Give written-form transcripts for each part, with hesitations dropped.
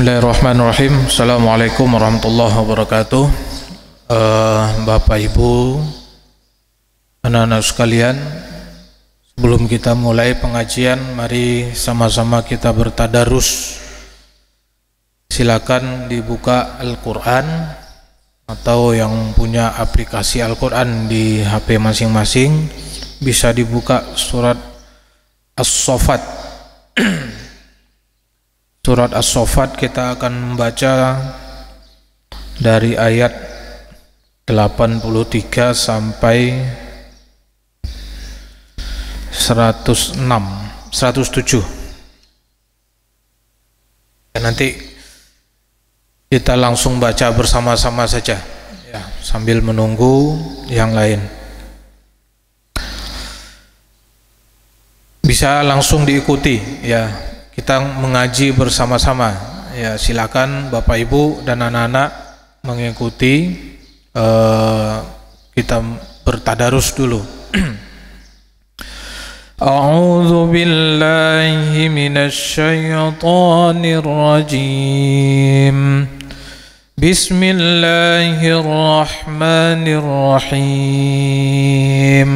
Bismillahirrahmanirrahim. Assalamualaikum warahmatullahi wabarakatuh. Bapak Ibu, anak-anak sekalian, sebelum kita mulai pengajian, mari sama-sama kita bertadarus. Silakan dibuka Al-Quran atau yang punya aplikasi Al-Quran di HP masing-masing bisa dibuka surat As-Saffat. Surat As-Saffat kita akan membaca dari ayat 83 sampai 107. Dan nanti kita langsung baca bersama-sama saja ya, sambil menunggu yang lain. Bisa langsung diikuti ya. Kita mengaji bersama-sama ya, silakan Bapak Ibu dan anak-anak mengikuti. Kita bertadarus dulu. A'udzu billahi minasy syaithanir rajim. Bismillahirrahmanirrahim.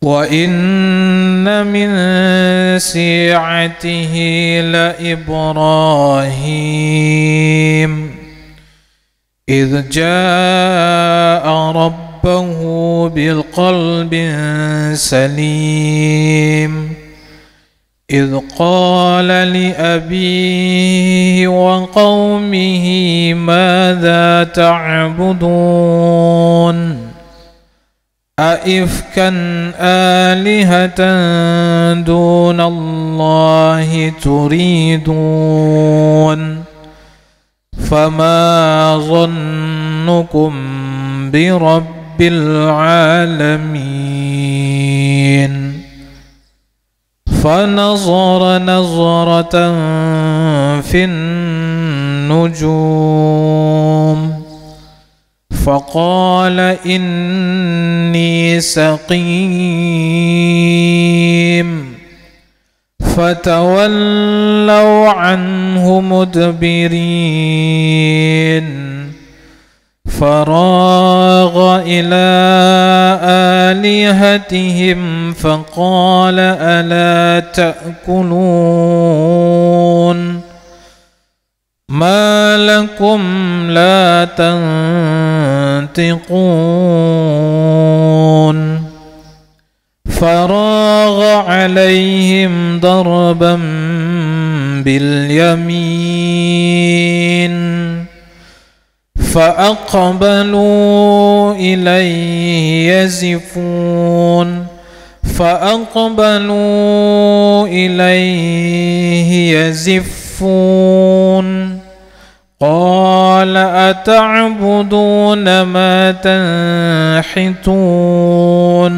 Wa inna min si'atihi la Ibrahim idh jaa'a rabbahu bilqalbin salim idh qala li abihi wa qawmihi madha ta'budun أئفكا آلهة دون الله تريدون فما ظنكم برب العالمين فنظر نظرة في النجوم فقال إني سقيم فتولوا عنه مدبرين فراغ إلى آلهتهم فقال ألا تأكلون ما لكم لا تنطقون فراغ عليهم ضربا باليمين فأقبلوا إليه يزفون قال أتعبدون ما تنحتون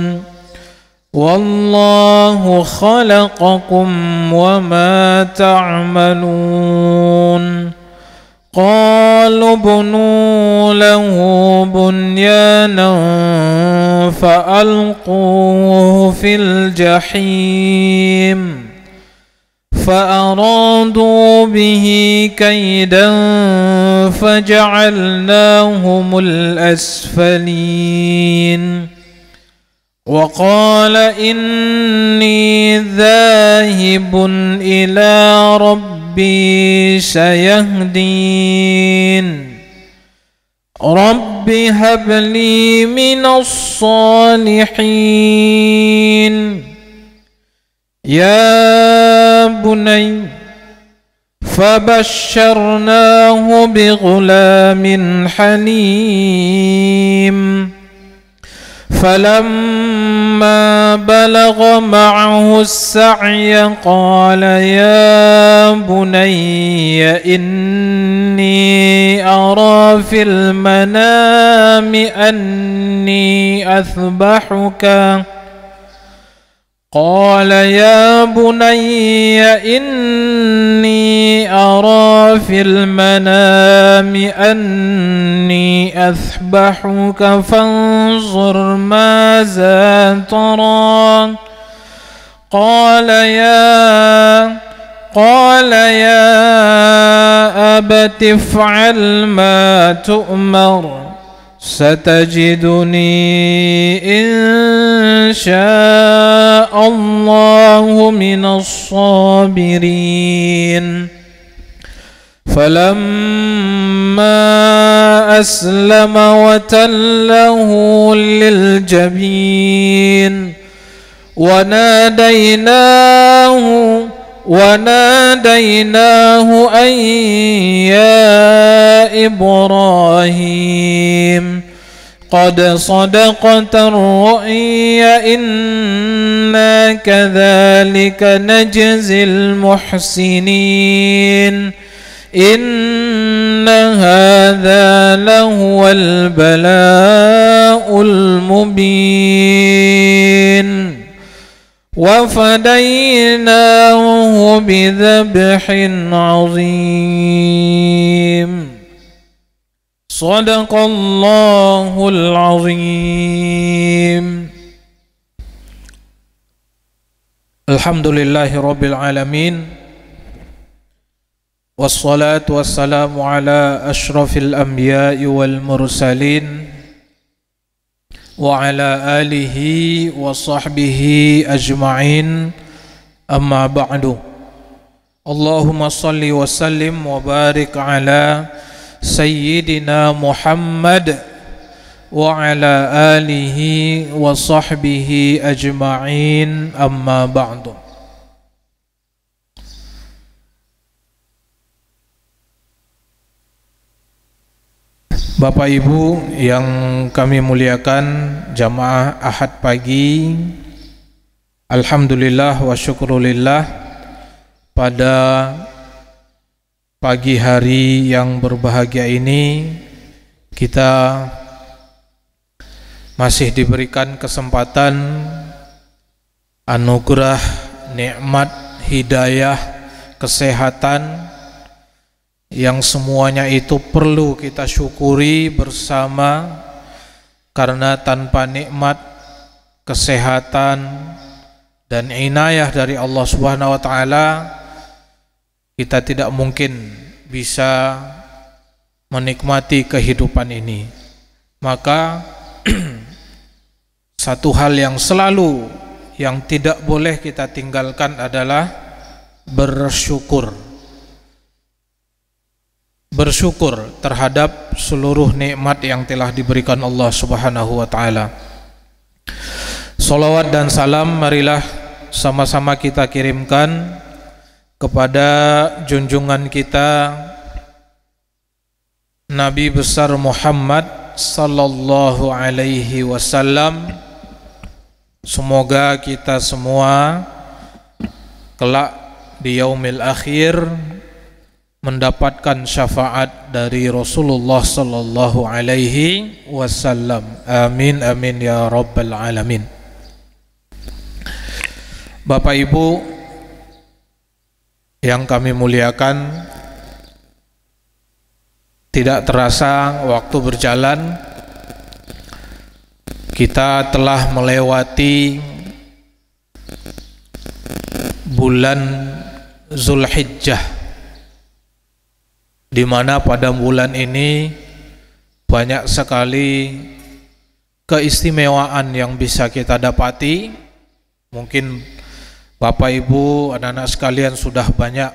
والله خلقكم وما تعملون قالوا ابنوا له بنيانا فألقوه في الجحيم فأرادوا به كيدا فجعلناهم الأسفلين وقال إني ذاهب إلى ربي سيهدين رب هب لي من الصالحين يا بني فبشرناه بغلام حليم فلما بلغ معه السعي قال يا بني إني أرى في المنام أني أذبحك قال يا بني إني أرى في المنام أني أذبحك فانظر ماذا ترى قال يا أبت افعل ما تؤمر ستجدني إن شاء الله من الصابرين فلما أسلم وتله للجبين وناديناه أن يا إبراهيم قد صدقت الرؤيا إنا كذلك نجزي المحسنين إن هذا لهو البلاء المبين وفديناه بذبح عظيم صدق الله العظيم الحمد لله رب العالمين والصلاة والسلام على أشرف الأنبياء والمرسلين وعلى آله وصحبه أجمعين أما بعد اللهم صل وسلم وبارك على سيدنا محمد وعلى آله وصحبه أجمعين أما بعد. Bapak Ibu yang kami muliakan, jamaah Ahad pagi, alhamdulillah wa syukurulillah, pada pagi hari yang berbahagia ini kita masih diberikan kesempatan, anugerah, nikmat, hidayah, kesehatan, yang semuanya itu perlu kita syukuri bersama, karena tanpa nikmat, kesehatan dan inayah dari Allah Subhanahu wa taala kita tidak mungkin bisa menikmati kehidupan ini. Maka satu hal yang selalu yang tidak boleh kita tinggalkan adalah bersyukur. Bersyukur terhadap seluruh nikmat yang telah diberikan Allah Subhanahu wa taala. Salawat dan salam marilah sama-sama kita kirimkan kepada junjungan kita Nabi besar Muhammad sallallahu alaihi wasallam. Semoga kita semua kelak di yaumil akhir mendapatkan syafaat dari Rasulullah sallallahu alaihi wasallam. Amin amin ya rabbal alamin. Bapak Ibu yang kami muliakan, tidak terasa waktu berjalan, kita telah melewati bulan Zulhijjah, di mana pada bulan ini banyak sekali keistimewaan yang bisa kita dapati. Mungkin Bapak Ibu, anak-anak sekalian sudah banyak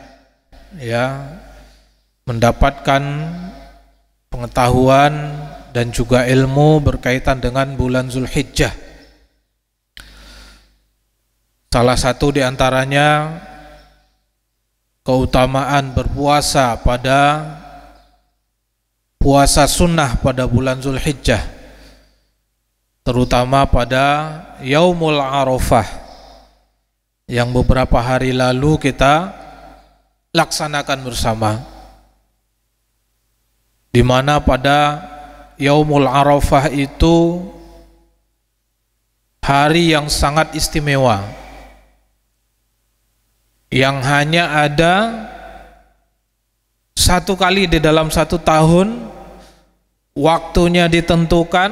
mendapatkan pengetahuan dan juga ilmu berkaitan dengan bulan Zulhijjah. Salah satu di antaranya keutamaan berpuasa pada puasa sunnah pada bulan Zulhijjah, terutama pada Yaumul Arafah yang beberapa hari lalu kita laksanakan bersama, di mana pada Yaumul Arafah itu hari yang sangat istimewa, yang hanya ada satu kali di dalam satu tahun, waktunya ditentukan,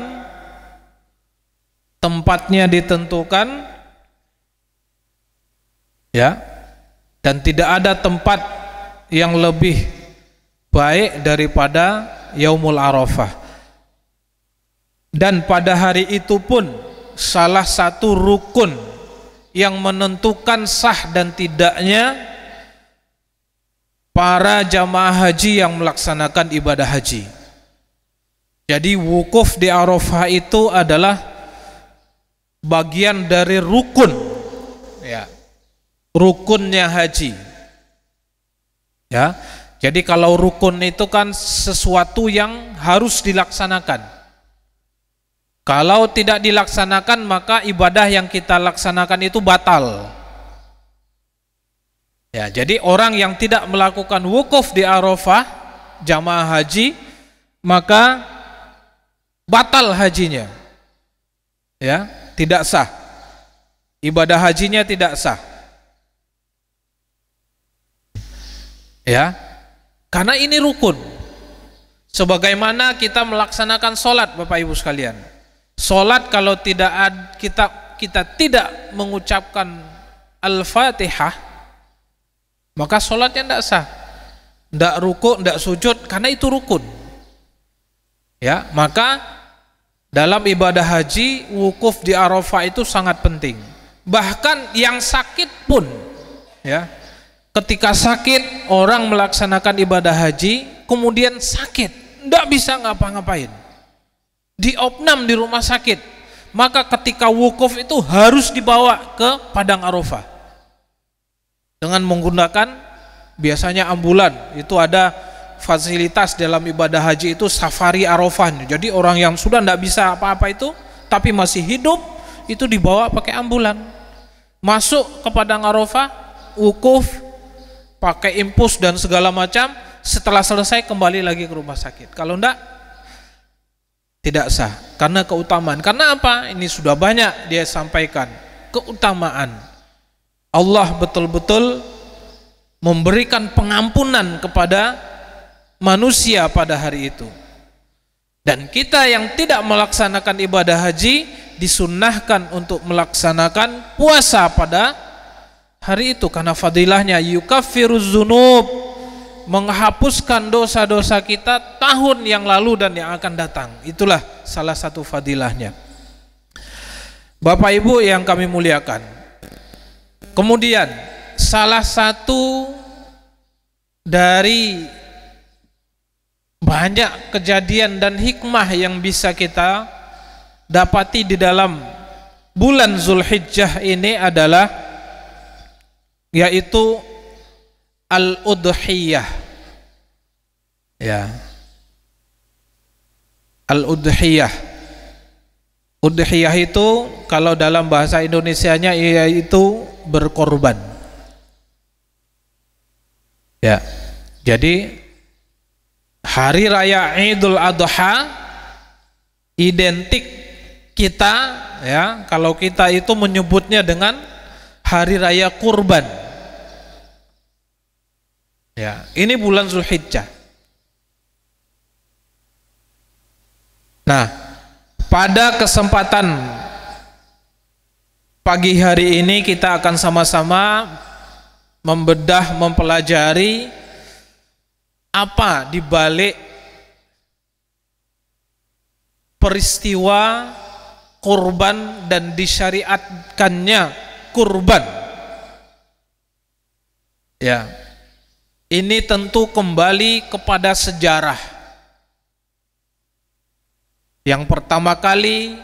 tempatnya ditentukan, dan tidak ada tempat yang lebih baik daripada Yaumul Arafah. Dan pada hari itu pun salah satu rukun yang menentukan sah dan tidaknya para jamaah haji yang melaksanakan ibadah haji. Jadi wukuf di Arafah itu adalah bagian dari rukun, ya, rukunnya haji, ya. Jadi kalau rukun itu kan sesuatu yang harus dilaksanakan. Kalau tidak dilaksanakan maka ibadah yang kita laksanakan itu batal. Ya, jadi orang yang tidak melakukan wukuf di Arafah, jamaah haji, maka batal hajinya. Ya, tidak sah. Ibadah hajinya tidak sah. Ya. Karena ini rukun. Sebagaimana kita melaksanakan sholat, Bapak Ibu sekalian. Sholat kalau kita tidak mengucapkan Al-Fatihah, maka sholatnya tidak sah. Tidak ruku, tidak sujud, karena itu rukun. Ya, maka dalam ibadah haji, wukuf di Arafah itu sangat penting. Bahkan yang sakit pun, ya, ketika sakit, orang melaksanakan ibadah haji, kemudian sakit, tidak bisa ngapa-ngapain, diopnam di rumah sakit, maka ketika wukuf itu harus dibawa ke Padang Arafah dengan menggunakan biasanya ambulan. Itu ada fasilitas dalam ibadah haji itu safari Arafah. Jadi orang yang sudah tidak bisa apa-apa itu, tapi masih hidup, itu dibawa pakai ambulan, masuk ke Padang Arafah, wukuf, pakai impus dan segala macam. Setelah selesai kembali lagi ke rumah sakit. Kalau enggak, tidak sah. Karena keutamaan. Karena apa? Ini sudah banyak dia sampaikan keutamaan. Allah betul-betul memberikan pengampunan kepada manusia pada hari itu. Dan kita yang tidak melaksanakan ibadah haji disunnahkan untuk melaksanakan puasa pada hari itu, karena fadilahnya yukaffiruz dzunub, menghapuskan dosa-dosa kita tahun yang lalu dan yang akan datang. Itulah salah satu fadilahnya. Bapak Ibu yang kami muliakan, kemudian salah satu dari banyak kejadian dan hikmah yang bisa kita dapati di dalam bulan Zulhijjah ini adalah yaitu al-udhiyah. Ya. Al-udhiyah. Udhiyah itu kalau dalam bahasa Indonesianya yaitu berkorban. Ya. Jadi hari raya Idul Adha identik kita, ya, kalau kita itu menyebutnya dengan hari raya kurban. Ya, ini bulan Zulhijjah. Nah, pada kesempatan pagi hari ini kita akan sama-sama membedah, mempelajari apa di balik peristiwa kurban dan disyariatkannya kurban. Ya, ini tentu kembali kepada sejarah. Yang pertama kali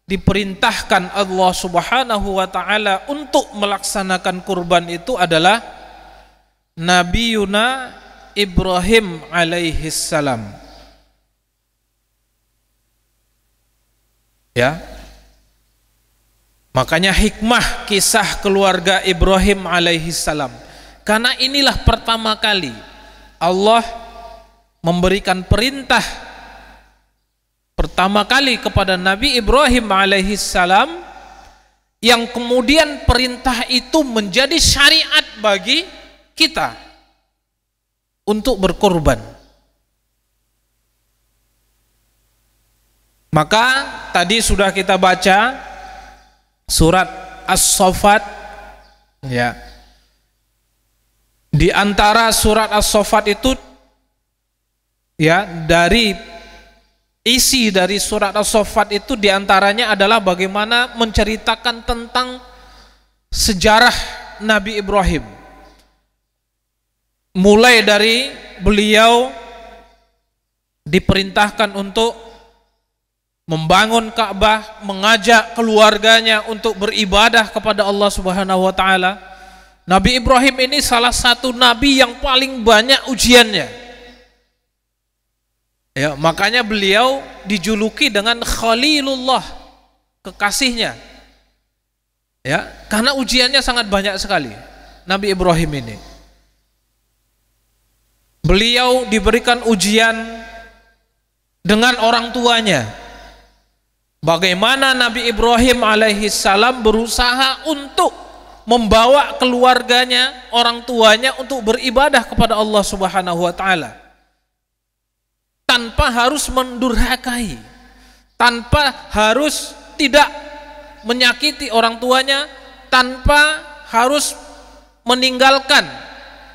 diperintahkan Allah Subhanahu wa taala untuk melaksanakan kurban itu adalah Nabi Yuna Ibrahim alaihi salam. Ya. Makanya hikmah kisah keluarga Ibrahim alaihi salam. Karena inilah pertama kali Allah memberikan perintah pertama kali kepada Nabi Ibrahim alaihi salam, yang kemudian perintah itu menjadi syariat bagi kita untuk berkorban. Maka tadi sudah kita baca surat As-Saffat, ya, Di antara surat As-Saffat itu, ya, dari isi dari surat As-Saffat itu diantaranya adalah bagaimana menceritakan tentang sejarah Nabi Ibrahim, mulai dari beliau diperintahkan untuk membangun Ka'bah, mengajak keluarganya untuk beribadah kepada Allah Subhanahu wa taala. Nabi Ibrahim ini salah satu nabi yang paling banyak ujiannya. Ya, makanya beliau dijuluki dengan Khalilullah, kekasihnya. Ya, karena ujiannya sangat banyak sekali Nabi Ibrahim ini. Beliau diberikan ujian dengan orang tuanya. Bagaimana Nabi Ibrahim alaihissalam berusaha untuk membawa keluarganya, orang tuanya untuk beribadah kepada Allah Subhanahu wa taala, tanpa harus mendurhakai, tanpa harus tidak menyakiti orang tuanya, tanpa harus meninggalkan,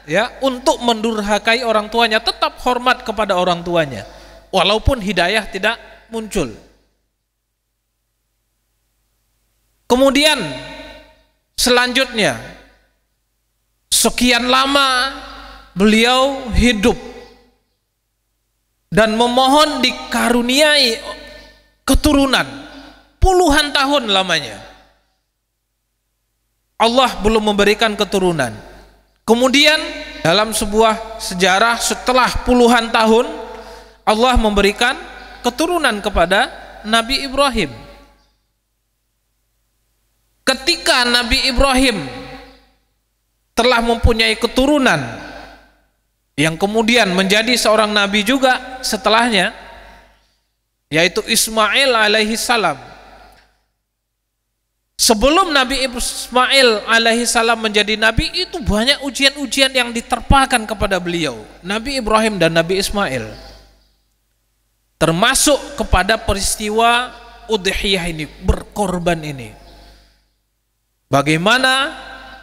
ya, untuk mendurhakai orang tuanya, tetap hormat kepada orang tuanya walaupun hidayah tidak muncul. Kemudian selanjutnya, sekian lama beliau hidup dan memohon dikaruniai keturunan, puluhan tahun lamanya Allah belum memberikan keturunan. Kemudian dalam sebuah sejarah, setelah puluhan tahun Allah memberikan keturunan kepada Nabi Ibrahim. Ketika Nabi Ibrahim telah mempunyai keturunan yang kemudian menjadi seorang nabi juga setelahnya, yaitu Ismail alaihi salam. Sebelum Nabi Ismail alaihi salam menjadi nabi, itu banyak ujian-ujian yang diterpakan kepada beliau, Nabi Ibrahim dan Nabi Ismail, termasuk kepada peristiwa udhiyah ini, berkorban ini. Bagaimana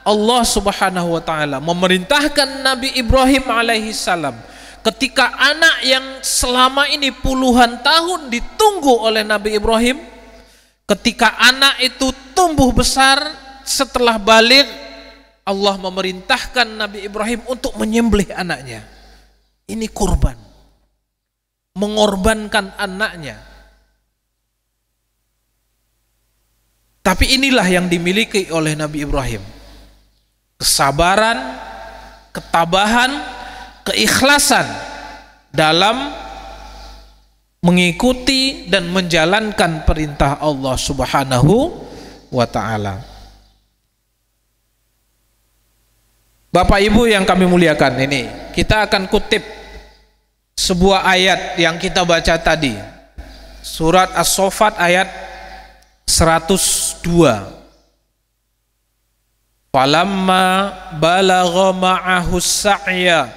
Allah Subhanahu wa taala memerintahkan Nabi Ibrahim alaihi salam, ketika anak yang selama ini puluhan tahun ditunggu oleh Nabi Ibrahim, ketika anak itu tumbuh besar setelah baligh, Allah memerintahkan Nabi Ibrahim untuk menyembelih anaknya. Ini kurban, mengorbankan anaknya. Tapi inilah yang dimiliki oleh Nabi Ibrahim, kesabaran, ketabahan, keikhlasan dalam mengikuti dan menjalankan perintah Allah Subhanahu wa taala. Bapak Ibu yang kami muliakan, ini kita akan kutip sebuah ayat yang kita baca tadi, surat As-Saffat ayat 102. Falamma balagha ma'ahu as-sa'ya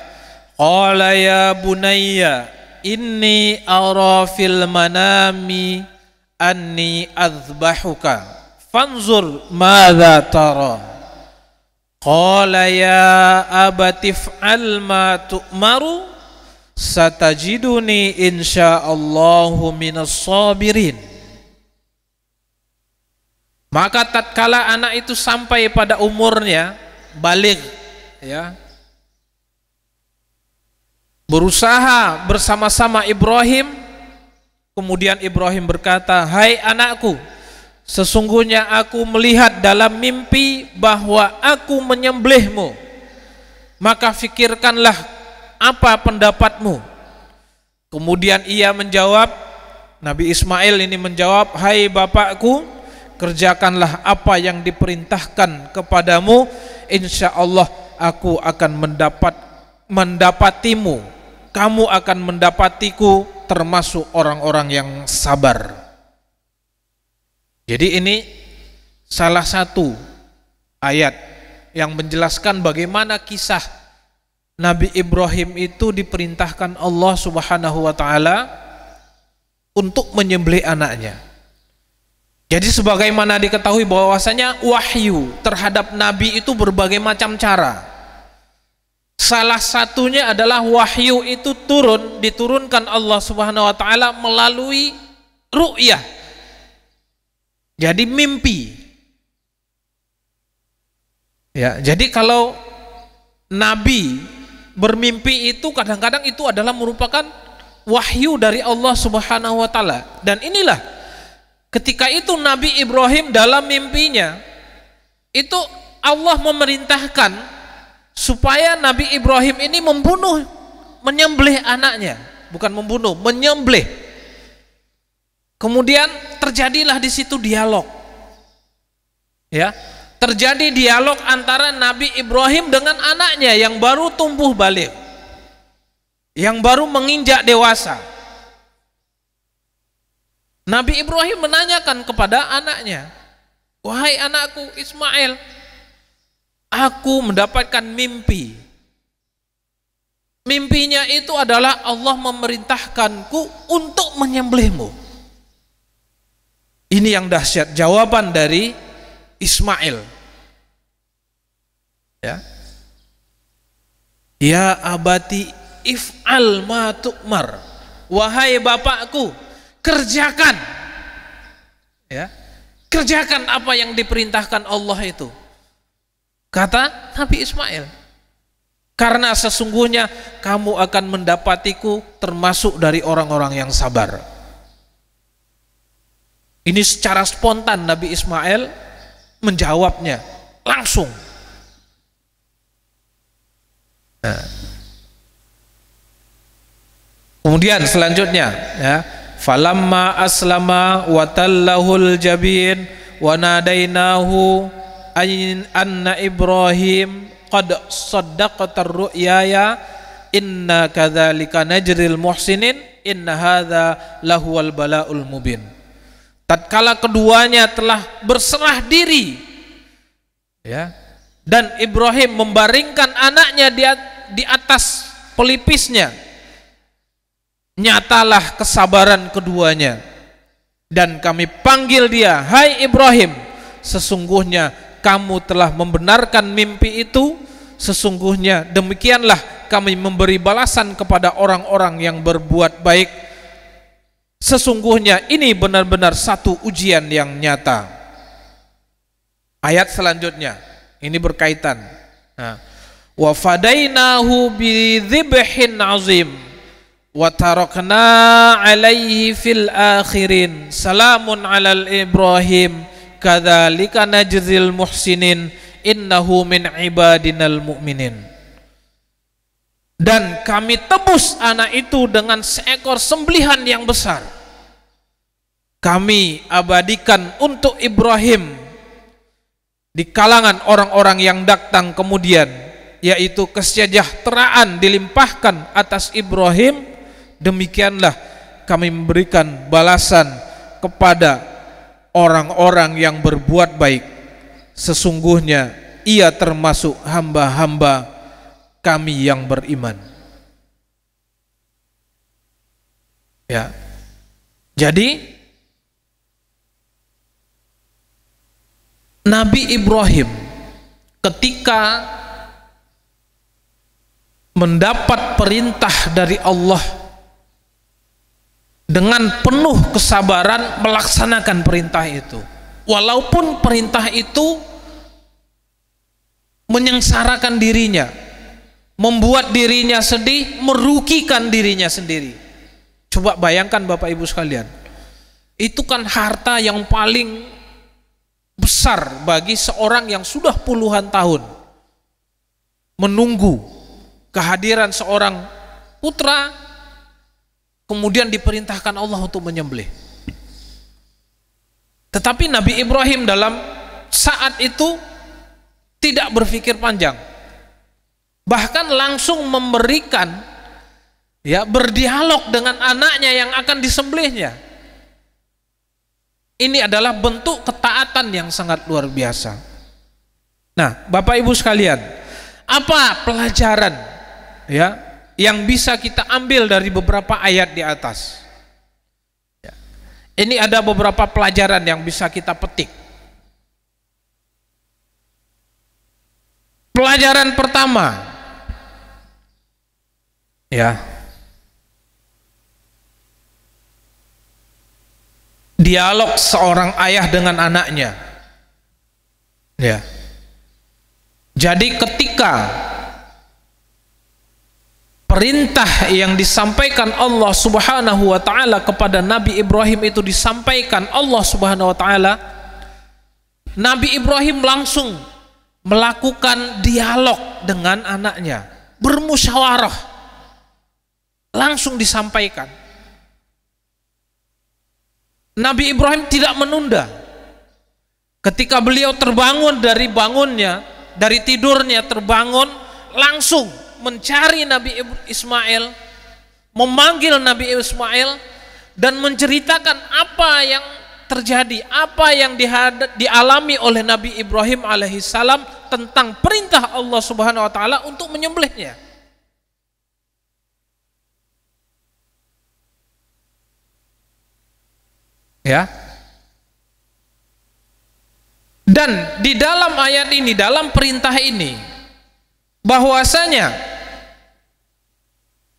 qala ya bunayya inni ara fil manami anni azbahuka fanzur madza tara. Qala ya abati if'al ma tu'maru satajiduni insyaallahu minas sabirin. Maka tatkala anak itu sampai pada umurnya baligh, ya, berusaha bersama-sama Ibrahim, kemudian Ibrahim berkata, "Hai anakku, sesungguhnya aku melihat dalam mimpi bahwa aku menyembelihmu, maka fikirkanlah apa pendapatmu." Kemudian ia menjawab, Nabi Ismail ini menjawab, "Hai bapakku, kerjakanlah apa yang diperintahkan kepadamu, insya Allah aku akan mendapatimu, kamu akan mendapatiku termasuk orang-orang yang sabar." Jadi ini salah satu ayat yang menjelaskan bagaimana kisah Nabi Ibrahim itu diperintahkan Allah Subhanahu wa taala untuk menyembelih anaknya. Jadi sebagaimana diketahui bahwasanya wahyu terhadap nabi itu berbagai macam cara. Salah satunya adalah wahyu itu diturunkan Allah Subhanahu wa taala melalui ru'yah. Jadi mimpi. Ya, jadi kalau nabi bermimpi itu kadang-kadang itu adalah merupakan wahyu dari Allah Subhanahu wa taala. Dan inilah ketika itu Nabi Ibrahim dalam mimpinya itu Allah memerintahkan supaya Nabi Ibrahim ini menyembelih anaknya, bukan membunuh, menyembelih. Kemudian terjadilah di situ dialog. Ya, terjadi dialog antara Nabi Ibrahim dengan anaknya yang baru tumbuh balik, yang baru menginjak dewasa. Nabi Ibrahim menanyakan kepada anaknya, "Wahai anakku Ismail, aku mendapatkan mimpi. Mimpinya itu adalah Allah memerintahkanku untuk menyembelihmu." Ini yang dahsyat jawaban dari Ismail. Ya. Ya abati if'al ma tu'mar. Wahai bapakku, kerjakan. Ya. Kerjakan apa yang diperintahkan Allah itu. Kata Nabi Ismail. Karena sesungguhnya kamu akan mendapatiku termasuk dari orang-orang yang sabar. Ini secara spontan Nabi Ismail menjawabnya langsung. Nah. Kemudian selanjutnya, ya, falamma aslama wa tallahul jabin wa nadainahu anna Ibrahim qad saddaqata ar-ru'yaya inna kadzalika najril muhsinin inna hadza lahuwal bala'ul mubin. Tatkala keduanya telah berserah diri, ya, dan Ibrahim membaringkan anaknya di atas pelipisnya, nyatalah kesabaran keduanya, dan kami panggil dia, hai Ibrahim, sesungguhnya kamu telah membenarkan mimpi itu, sesungguhnya demikianlah kami memberi balasan kepada orang-orang yang berbuat baik. Sesungguhnya ini benar-benar satu ujian yang nyata. Ayat selanjutnya ini berkaitan. Nah, wa fadainahu bi dzibhin azim wa tarakna alaihi fil akhirin salamun alal Ibrahim kadzalika najzil muhsinin innahu min ibadinal mu'minin. Dan kami tebus anak itu dengan seekor sembelihan yang besar. Kami abadikan untuk Ibrahim di kalangan orang-orang yang datang kemudian, yaitu kesejahteraan dilimpahkan atas Ibrahim. Demikianlah kami memberikan balasan kepada orang-orang yang berbuat baik. Sesungguhnya ia termasuk hamba-hamba kami yang beriman. Ya. Jadi Nabi Ibrahim ketika mendapat perintah dari Allah dengan penuh kesabaran melaksanakan perintah itu, walaupun perintah itu menyengsarakan dirinya, membuat dirinya sedih, merugikan dirinya sendiri. Coba bayangkan Bapak Ibu sekalian, itu kan harta yang paling besar bagi seorang yang sudah puluhan tahun menunggu kehadiran seorang putra, kemudian diperintahkan Allah untuk menyembelih. Tetapi Nabi Ibrahim dalam saat itu tidak berpikir panjang, bahkan langsung memberikan, ya, berdialog dengan anaknya yang akan disembelihnya. Ini adalah bentuk ketaatan yang sangat luar biasa. Nah, Bapak Ibu sekalian, apa pelajaran, ya, yang bisa kita ambil dari beberapa ayat di atas? Ya. Ini ada beberapa pelajaran yang bisa kita petik. Pelajaran pertama, Ya. Dialog seorang ayah dengan anaknya. Ya. Jadi ketika perintah yang disampaikan Allah Subhanahu wa taala kepada Nabi Ibrahim itu disampaikan Allah Subhanahu wa taala, Nabi Ibrahim langsung melakukan dialog dengan anaknya, bermusyawarah, langsung disampaikan. Nabi Ibrahim tidak menunda. Ketika beliau terbangun dari bangunnya, dari tidurnya terbangun, langsung mencari Nabi Ismail, memanggil Nabi Ismail dan menceritakan apa yang terjadi, apa yang dialami oleh Nabi Ibrahim alaihissalam tentang perintah Allah Subhanahu wa taala untuk menyembelihnya. Ya. Dan di dalam ayat ini, dalam perintah ini, bahwasanya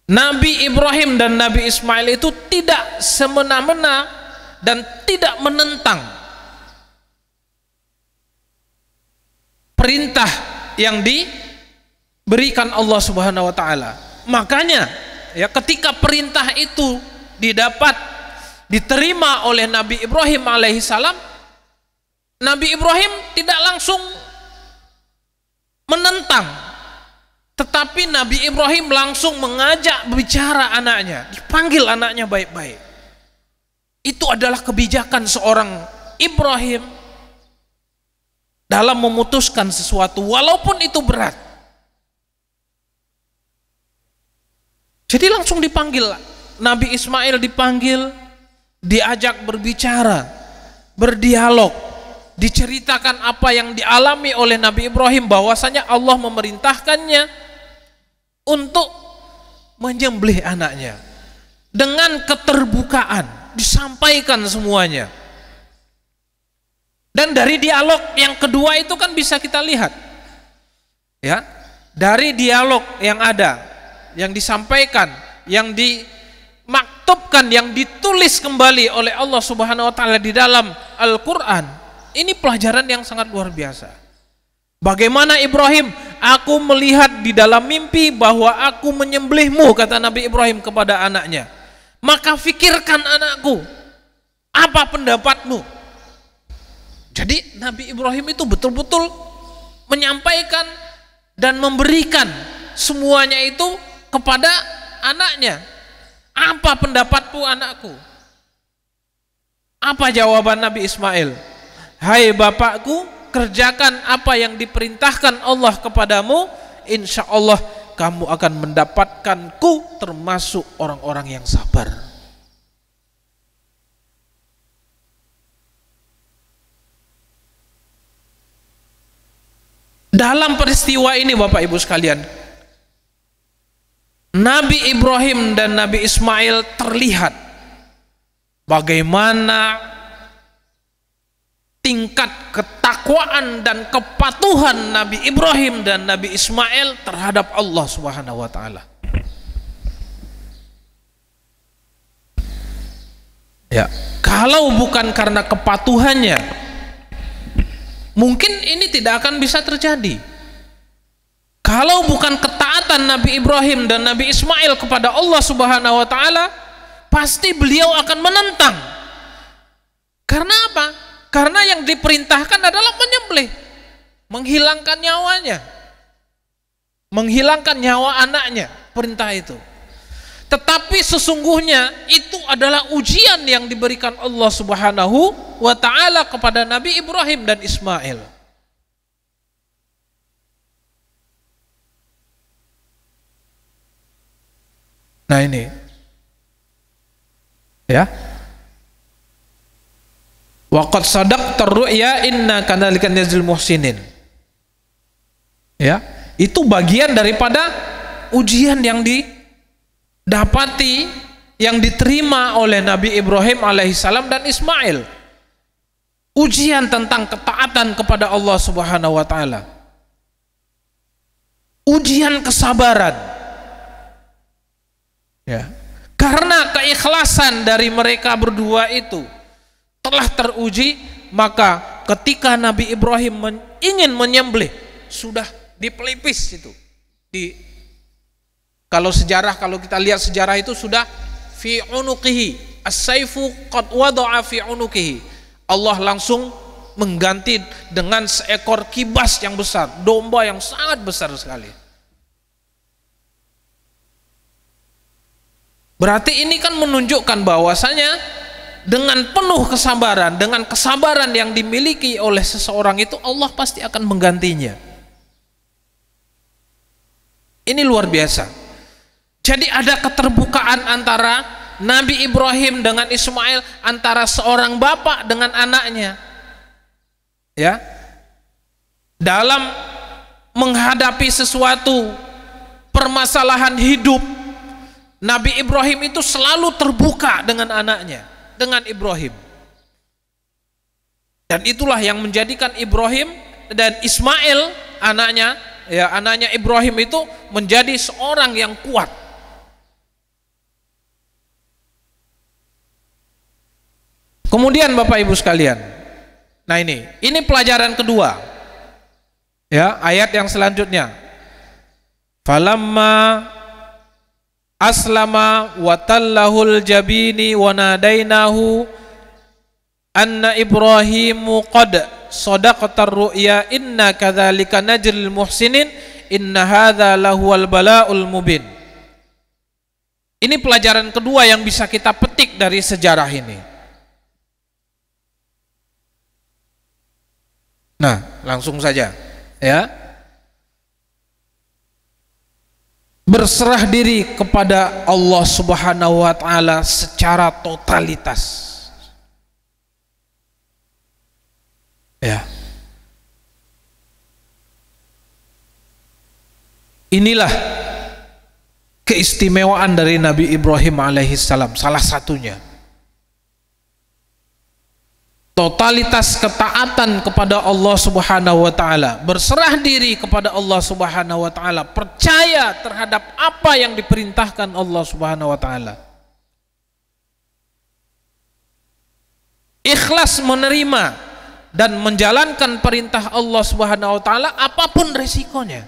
Nabi Ibrahim dan Nabi Ismail itu tidak semena-mena dan tidak menentang perintah yang diberikan Allah Subhanahu wa taala. Makanya ya, ketika perintah itu diterima oleh Nabi Ibrahim alaihissalam, Nabi Ibrahim tidak langsung menentang, tetapi Nabi Ibrahim langsung mengajak bicara anaknya, dipanggil anaknya baik-baik. Itu adalah kebijakan seorang Ibrahim dalam memutuskan sesuatu walaupun itu berat. Jadi langsung dipanggil, Nabi Ismail dipanggil, diajak berbicara, berdialog, diceritakan apa yang dialami oleh Nabi Ibrahim, bahwasanya Allah memerintahkannya untuk menyembelih anaknya. Dengan keterbukaan disampaikan semuanya. Dan dari dialog yang kedua itu kan bisa kita lihat, ya, dari dialog yang ada, yang disampaikan, yang dimaktubkan, yang ditulis kembali oleh Allah Subhanahu wa taala di dalam Al-Qur'an. Ini pelajaran yang sangat luar biasa. Bagaimana Ibrahim, aku melihat di dalam mimpi bahwa aku menyembelihmu, kata Nabi Ibrahim kepada anaknya. Maka fikirkan anakku, apa pendapatmu? Jadi Nabi Ibrahim itu betul-betul menyampaikan dan memberikan semuanya itu kepada anaknya. Apa pendapatmu anakku? Apa jawaban Nabi Ismail? Hai bapakku, kerjakan apa yang diperintahkan Allah kepadamu, insya Allah kamu akan mendapatkanku termasuk orang-orang yang sabar. Dalam peristiwa ini Bapak Ibu sekalian, Nabi Ibrahim dan Nabi Ismail terlihat bagaimana tingkat ketakwaan dan kepatuhan Nabi Ibrahim dan Nabi Ismail terhadap Allah Subhanahu wa taala. Ya, kalau bukan karena kepatuhannya, mungkin ini tidak akan bisa terjadi. Kalau bukan ketaatan Nabi Ibrahim dan Nabi Ismail kepada Allah Subhanahu wa taala, pasti beliau akan menentang. Karena apa? Karena yang diperintahkan adalah menyembelih, menghilangkan nyawanya, menghilangkan nyawa anaknya, perintah itu. Tetapi sesungguhnya itu adalah ujian yang diberikan Allah Subhanahu wa taala kepada Nabi Ibrahim dan Ismail. Nah ini, ya. Waqad sadaqta ru'ya inna kadzalika najzil muhsinin. Ya, itu bagian daripada ujian yang didapati, yang diterima oleh Nabi Ibrahim alaihissalam dan Ismail. Ujian tentang ketaatan kepada Allah Subhanahu wa taala. Ujian kesabaran. Ya. Karena keikhlasan dari mereka berdua itu telah teruji, maka ketika Nabi Ibrahim ingin menyembelih, sudah dipelipis itu. Kalau kita lihat sejarah itu sudah fi unuqihi, as-saifu qad wada'a fi unuqihi. Allah langsung mengganti dengan seekor kibas yang besar, domba yang sangat besar sekali. Berarti ini kan menunjukkan bahwasanya dengan penuh kesabaran, dengan kesabaran yang dimiliki oleh seseorang itu, Allah pasti akan menggantinya. Ini luar biasa. Jadi ada keterbukaan antara Nabi Ibrahim dengan Ismail, antara seorang bapak dengan anaknya. Ya. Dalam menghadapi sesuatu permasalahan hidup, Nabi Ibrahim itu selalu terbuka dengan anaknya, dengan Ibrahim. Dan itulah yang menjadikan Ibrahim dan Ismail anaknya Ibrahim itu menjadi seorang yang kuat. Kemudian Bapak Ibu sekalian, nah ini pelajaran kedua. Ya, ayat yang selanjutnya. Falamma aslama wa tallahul jabini wa nadainahu anna Ibrahimu qad sadaqatar ru'ya inna kadzalika najril muhsinin inna hadza lahuwal balaul mubin. Ini pelajaran kedua yang bisa kita petik dari sejarah ini. Nah, langsung saja ya. Berserah diri kepada Allah Subhanahu wa taala secara totalitas. Ya. Inilah keistimewaan dari Nabi Ibrahim alaihissalam, salah satunya. Totalitas ketaatan kepada Allah Subhanahu wa taala, berserah diri kepada Allah Subhanahu wa taala, percaya terhadap apa yang diperintahkan Allah Subhanahu wa taala. Ikhlas menerima dan menjalankan perintah Allah Subhanahu wa taala apapun resikonya.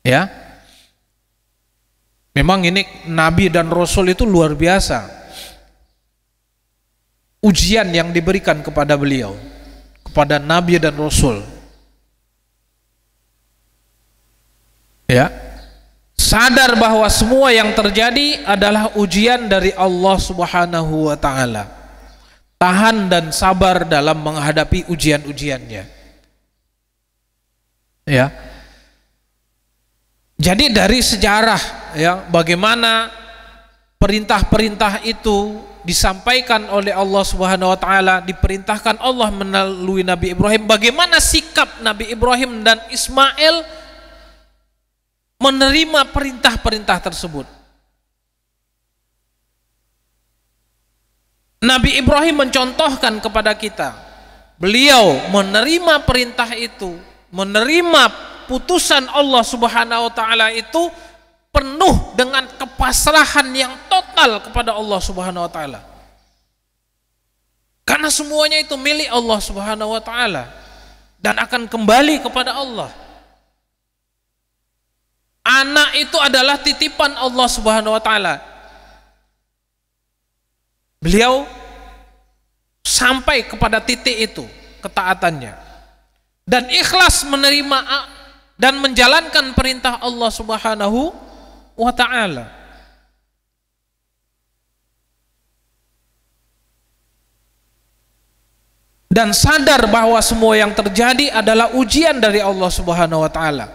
Ya. Memang ini nabi dan rasul itu luar biasa. Ujian yang diberikan kepada beliau, kepada nabi dan rasul. Ya. Sadar bahwa semua yang terjadi adalah ujian dari Allah Subhanahu wa taala. Tahan dan sabar dalam menghadapi ujian-ujiannya. Ya. Jadi dari sejarah ya, bagaimana perintah-perintah itu disampaikan oleh Allah Subhanahu wa taala, diperintahkan Allah melalui Nabi Ibrahim, bagaimana sikap Nabi Ibrahim dan Ismail menerima perintah-perintah tersebut. Nabi Ibrahim mencontohkan kepada kita, beliau menerima perintah itu, menerima putusan Allah Subhanahu wa taala itu penuh dengan kepasrahan yang total kepada Allah Subhanahu wa taala. Karena semuanya itu milik Allah Subhanahu wa taala dan akan kembali kepada Allah. Anak itu adalah titipan Allah Subhanahu wa taala. Beliau sampai kepada titik itu ketaatannya dan ikhlas menerima dan menjalankan perintah Allah Subhanahu wa ta'ala. Dan sadar bahwa semua yang terjadi adalah ujian dari Allah Subhanahu wa ta'ala.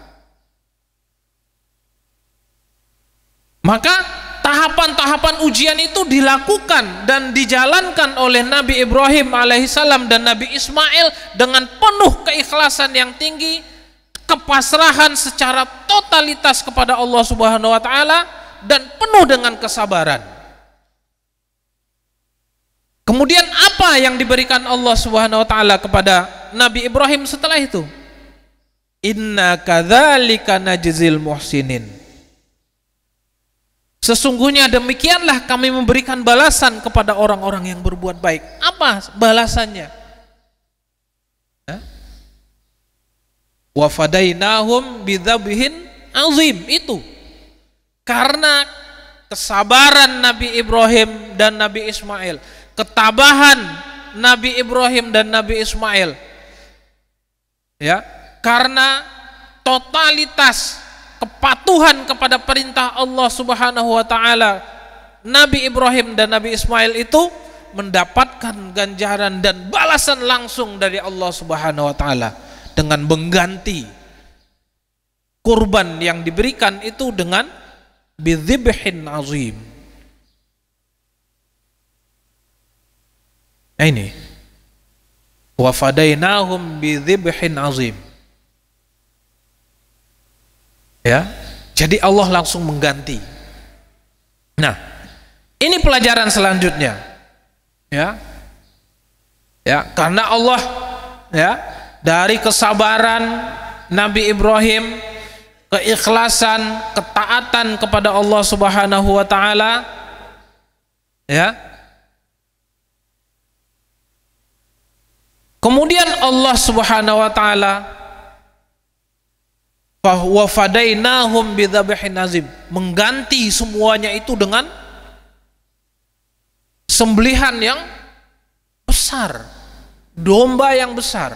Maka tahapan-tahapan ujian itu dilakukan dan dijalankan oleh Nabi Ibrahim alaihissalam dan Nabi Ismail dengan penuh keikhlasan yang tinggi, kepasrahan secara totalitas kepada Allah Subhanahu wa taala dan penuh dengan kesabaran. Kemudian apa yang diberikan Allah Subhanahu wa taala kepada Nabi Ibrahim setelah itu? Inna kadzalika najzil muhsinin. Sesungguhnya demikianlah kami memberikan balasan kepada orang-orang yang berbuat baik. Apa balasannya? Wa fadainahum bidzabhin azim. Itu karena kesabaran Nabi Ibrahim dan Nabi Ismail, ketabahan Nabi Ibrahim dan Nabi Ismail, ya, karena totalitas kepatuhan kepada perintah Allah Subhanahu wa taala, Nabi Ibrahim dan Nabi Ismail itu mendapatkan ganjaran dan balasan langsung dari Allah Subhanahu wa taala dengan mengganti kurban yang diberikan itu dengan bidzibhin azim. Nah ini, wa fadainahum bidzibhin azim. Ya, jadi Allah langsung mengganti. Nah, ini pelajaran selanjutnya. Ya, ya, karena Allah, ya, dari kesabaran Nabi Ibrahim, keikhlasan, ketaatan kepada Allah Subhanahu wa taala, ya. Kemudian Allah Subhanahu wa taala wa fadainahum bidzabhin azim, mengganti semuanya itu dengan sembelihan yang besar, domba yang besar.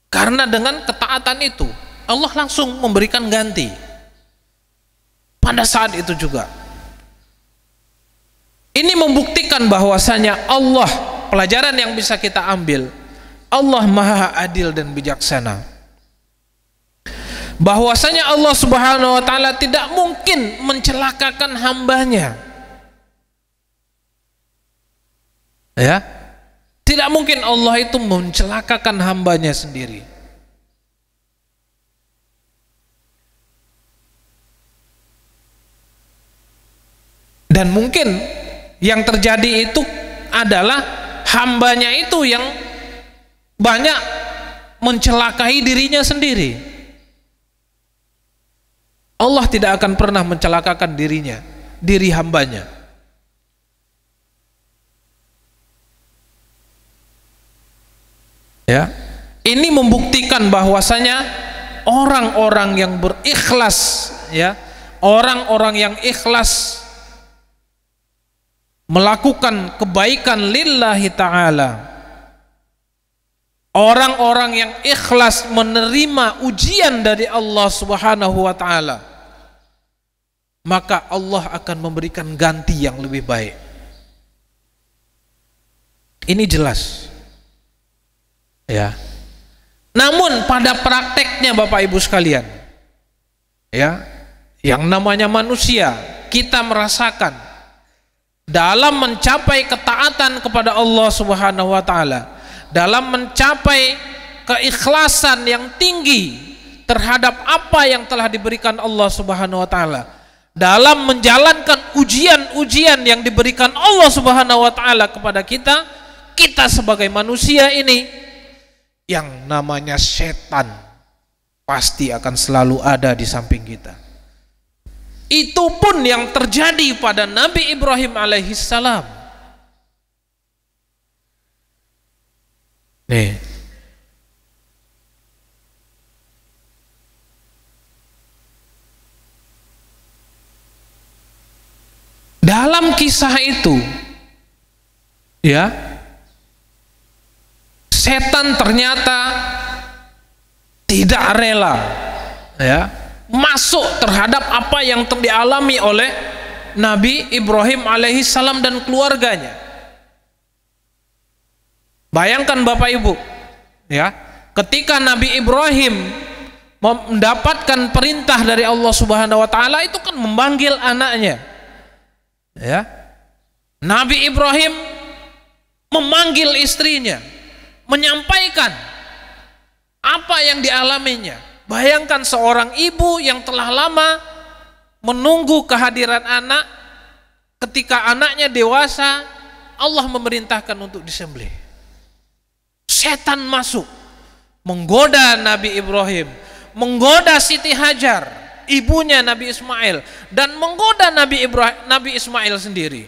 Karena dengan ketaatan itu Allah langsung memberikan ganti pada saat itu juga. Ini membuktikan bahwasanya Allah, pelajaran yang bisa kita ambil, Allah Maha Adil dan bijaksana. Bahwasanya Allah Subhanahu wa taala tidak mungkin mencelakakan hambanya. Ya, tidak mungkin Allah itu mencelakakan hambanya sendiri. Dan mungkin yang terjadi itu adalah hambanya itu yang banyak mencelakai dirinya sendiri. Allah tidak akan pernah mencelakakan diri hambanya. Ya, ini membuktikan bahwasanya orang-orang yang berikhlas, ya, orang-orang yang ikhlas melakukan kebaikan lillahi ta'ala, orang-orang yang ikhlas menerima ujian dari Allah Subhanahu wa ta'ala, maka Allah akan memberikan ganti yang lebih baik. Ini jelas, ya. Namun pada prakteknya Bapak Ibu sekalian, ya, yang namanya manusia, kita merasakan dalam mencapai ketaatan kepada Allah Subhanahu wa ta'ala, dalam mencapai keikhlasan yang tinggi terhadap apa yang telah diberikan Allah Subhanahu wa taala, dalam menjalankan ujian-ujian yang diberikan Allah Subhanahu wa taala kepada kita, kita sebagai manusia ini, yang namanya setan pasti akan selalu ada di samping kita. Itu pun yang terjadi pada Nabi Ibrahim alaihissalam. Nih, dalam kisah itu, ya, setan ternyata tidak rela, ya, masuk terhadap apa yang dialami oleh Nabi Ibrahim alaihissalam dan keluarganya. Bayangkan Bapak Ibu, ya, ketika Nabi Ibrahim mendapatkan perintah dari Allah Subhanahu wa taala, itu kan memanggil anaknya, ya. Nabi Ibrahim memanggil istrinya, menyampaikan apa yang dialaminya. Bayangkan seorang ibu yang telah lama menunggu kehadiran anak, ketika anaknya dewasa, Allah memerintahkan untuk disembelih. Setan masuk, menggoda Nabi Ibrahim, menggoda Siti Hajar, ibunya Nabi Ismail, dan menggoda Nabi Ismail sendiri.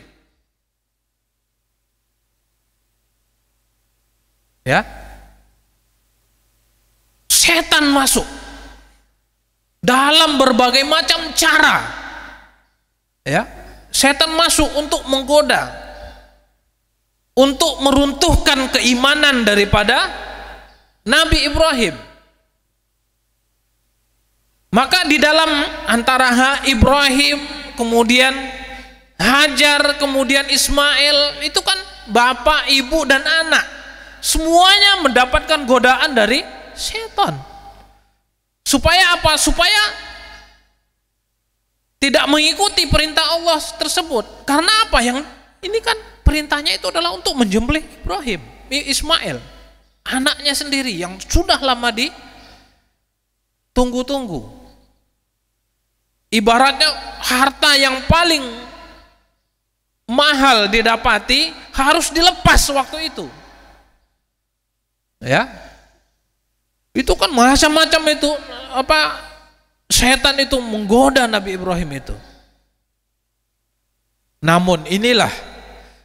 Ya, setan masuk dalam berbagai macam cara. Ya, setan masuk untuk menggoda, untuk meruntuhkan keimanan daripada Nabi Ibrahim. Maka di dalam antara Ibrahim, kemudian Hajar, kemudian Ismail, itu kan bapak, ibu, dan anak, semuanya mendapatkan godaan dari setan. Supaya apa? Supaya tidak mengikuti perintah Allah tersebut. Karena apa? Yang ini kan perintahnya itu adalah untuk menjembelih Ibrahim, Ismail, anaknya sendiri yang sudah lama ditunggu-tunggu. Ibaratnya harta yang paling mahal didapati harus dilepas waktu itu. Ya, itu kan macam-macam itu, setan itu menggoda Nabi Ibrahim itu. Namun inilah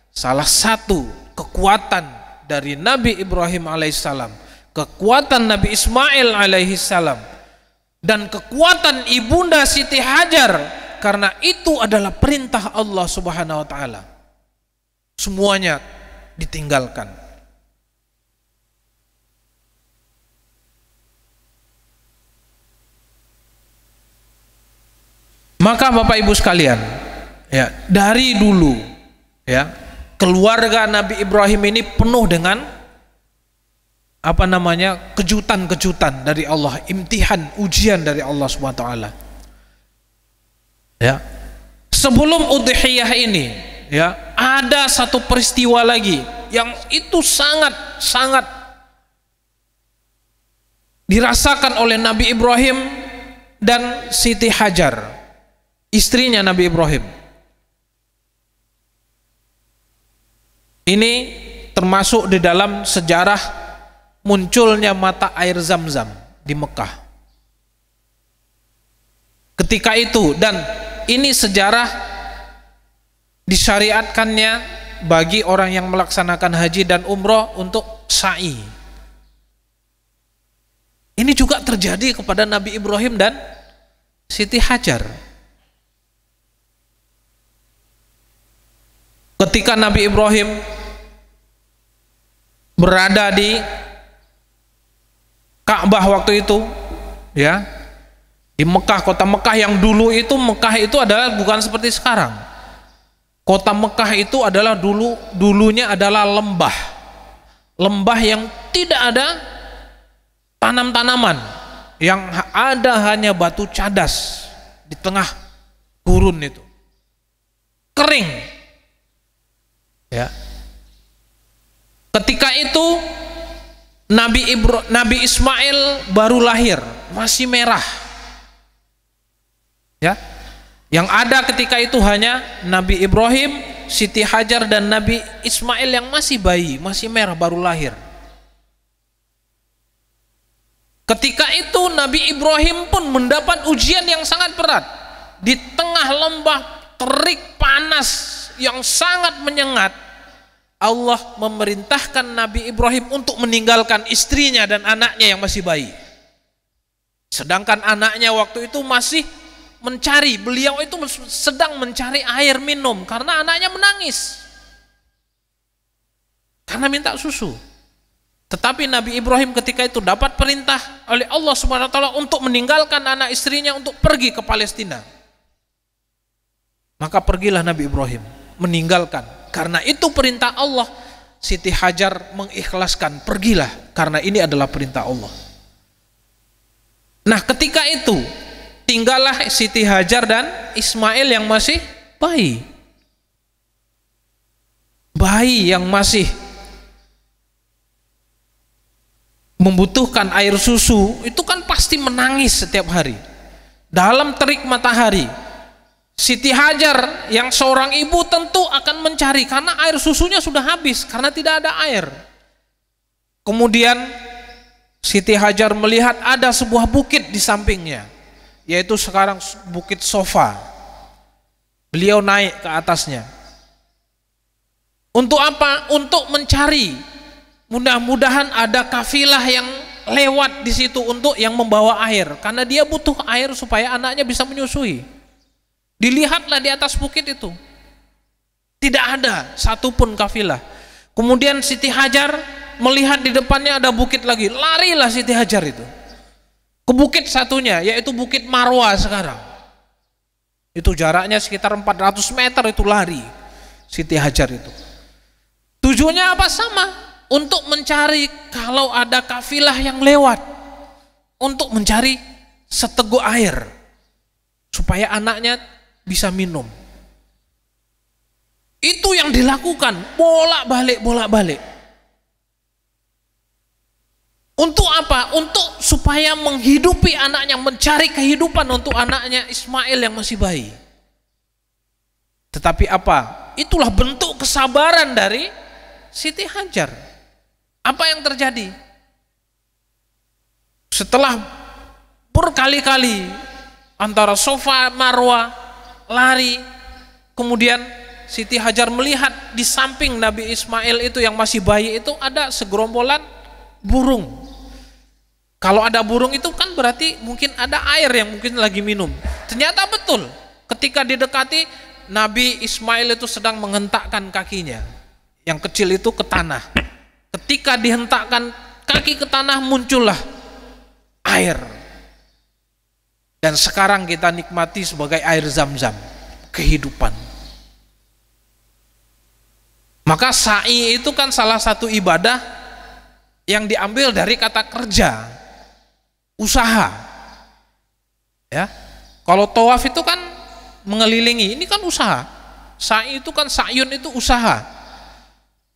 salah satu kekuatan dari Nabi Ibrahim alaihissalam, kekuatan Nabi Ismail alaihissalam, dan kekuatan ibunda Siti Hajar, karena itu adalah perintah Allah Subhanahu wa taala. Semuanya ditinggalkan. Maka Bapak Ibu sekalian, ya, dari dulu, ya, keluarga Nabi Ibrahim ini penuh dengan kejutan-kejutan dari Allah, imtihan, ujian dari Allah Subhanahu wa taala. Ya. Sebelum udhiyah ini, ya, ada satu peristiwa lagi yang itu sangat dirasakan oleh Nabi Ibrahim dan Siti Hajar, istrinya Nabi Ibrahim. Ini termasuk di dalam sejarah munculnya mata air Zam-Zam di Mekah. Ketika itu, dan ini sejarah disyariatkannya bagi orang yang melaksanakan haji dan umroh untuk sa'i. Ini juga terjadi kepada Nabi Ibrahim dan Siti Hajar. Ketika Nabi Ibrahim berada di Ka'bah waktu itu, ya, di Mekah, kota Mekah yang dulu itu, Mekah itu adalah bukan seperti sekarang. Kota Mekah itu adalah dulunya adalah lembah yang tidak ada tanam-tanaman, yang ada hanya batu cadas di tengah gurun itu, kering. Ya. Ketika itu Nabi Ismail baru lahir, masih merah. Ya. Yang ada ketika itu hanya Nabi Ibrahim, Siti Hajar, dan Nabi Ismail yang masih bayi, masih merah, baru lahir. Ketika itu Nabi Ibrahim pun mendapat ujian yang sangat berat. Di tengah lembah terik panas yang sangat menyengat, Allah memerintahkan Nabi Ibrahim untuk meninggalkan istrinya dan anaknya yang masih bayi. Sedangkan anaknya waktu itu masih mencari, beliau itu sedang mencari air minum karena anaknya menangis karena minta susu. Tetapi Nabi Ibrahim ketika itu dapat perintah oleh Allah Subhanahu wa taala untuk meninggalkan anak istrinya untuk pergi ke Palestina. Maka pergilah Nabi Ibrahim meninggalkan. Karena itu perintah Allah. Siti Hajar mengikhlaskan, pergilah karena ini adalah perintah Allah. Nah, ketika itu tinggallah Siti Hajar dan Ismail yang masih bayi. Bayi yang masih membutuhkan air susu, itu kan pasti menangis setiap hari dalam terik matahari. Siti Hajar yang seorang ibu tentu akan mencari karena air susunya sudah habis karena tidak ada air. Kemudian Siti Hajar melihat ada sebuah bukit di sampingnya, yaitu sekarang Bukit Sofa. Beliau naik ke atasnya. Untuk apa? Untuk mencari, mudah-mudahan ada kafilah yang lewat di situ untuk yang membawa air, karena dia butuh air supaya anaknya bisa menyusui. Dilihatlah di atas bukit itu, tidak ada satupun kafilah. Kemudian Siti Hajar melihat di depannya ada bukit lagi, larilah Siti Hajar itu ke bukit satunya, yaitu Bukit Marwa sekarang. Itu jaraknya sekitar 400 meter, itu lari Siti Hajar itu. Tujuannya apa? Sama, untuk mencari kalau ada kafilah yang lewat, untuk mencari seteguk air supaya anaknya bisa minum. Itu yang dilakukan, bolak-balik. Untuk apa? Untuk supaya menghidupi anaknya, mencari kehidupan untuk anaknya Ismail yang masih bayi. Tetapi apa? Itulah bentuk kesabaran dari Siti Hajar. Apa yang terjadi? Setelah berkali-kali antara Sofa Marwa lari, kemudian Siti Hajar melihat di samping Nabi Ismail itu yang masih bayi itu ada segerombolan burung. Kalau ada burung itu kan berarti mungkin ada air yang mungkin lagi minum. Ternyata betul, ketika didekati, Nabi Ismail itu sedang menghentakkan kakinya yang kecil itu ke tanah. Ketika dihentakkan kaki ke tanah, muncullah air. Dan sekarang kita nikmati sebagai air Zam-Zam, kehidupan. Maka sa'i itu kan salah satu ibadah yang diambil dari kata kerja, usaha. Ya. Kalau tawaf itu kan mengelilingi, ini kan usaha. Sa'i itu kan, sa'yun itu usaha.